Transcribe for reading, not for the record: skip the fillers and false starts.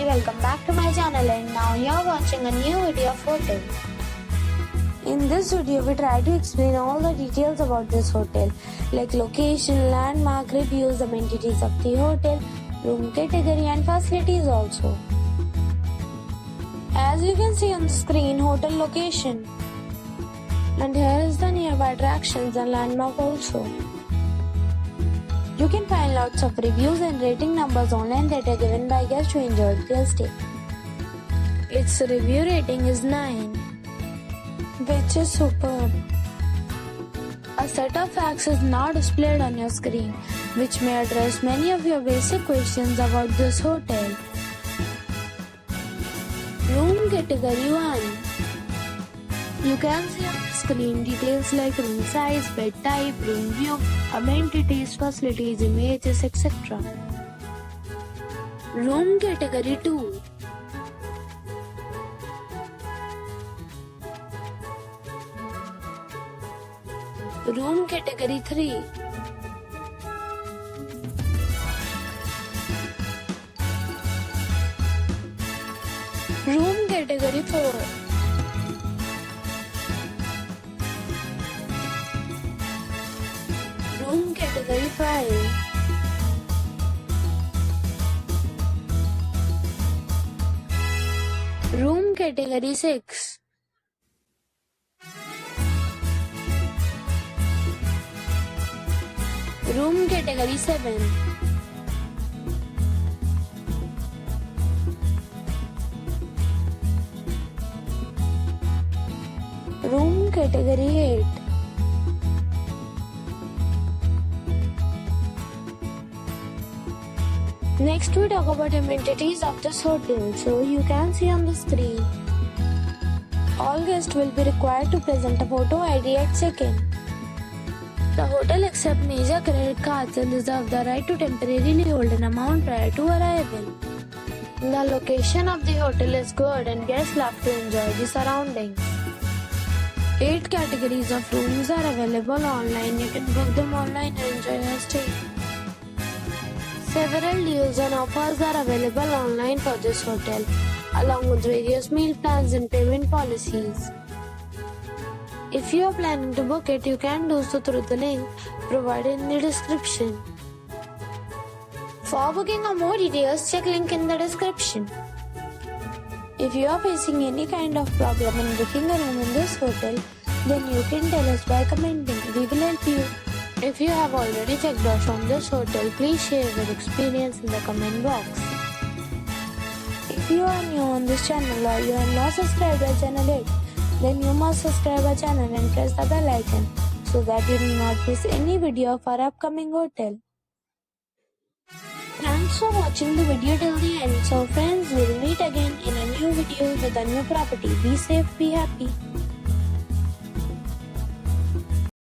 everybody, welcome back to my channel, and now you're watching a new video of hotel. In this video we try to explain all the details about this hotel, like location, landmark, reviews, amenities of the hotel, room category and facilities also. As you can see on the screen, hotel location, and here is the nearby attractions and landmark also. You can find lots of reviews and rating numbers online that are given by guests who enjoyed their stay. Its review rating is 9, which is superb. A set of facts is now displayed on your screen, which may address many of your basic questions about this hotel. Room category 1. You can see on the screen details like room size, bed type, room view, amenities, facilities, images, etc. Room category 2. Room category 3. Room category 4. Room category 5. Room category 6. Room category 7. Room category 8. Next we talk about amenities of this hotel. So you can see on the screen, all guests will be required to present a photo ID at check-in. The hotel accepts major credit cards and reserves the right to temporarily hold an amount prior to arrival. The location of the hotel is good and guests love to enjoy the surroundings. 8 categories of rooms are available online. You can book them online and enjoy your stay. Several deals and offers are available online for this hotel, along with various meal plans and payment policies. If you are planning to book it, you can do so through the link provided in the description. For booking or more details, check link in the description. If you are facing any kind of problem in booking a room in this hotel, then you can tell us by commenting. We will help you. If you have already checked out from this hotel, please share your experience in the comment box. If you are new on this channel or you have not subscribed our channel yet, then you must subscribe our channel and press the bell icon so that you do not miss any video of our upcoming hotel. Thanks for watching the video till the end. So friends, we will meet again in a new video with a new property. Be safe, be happy.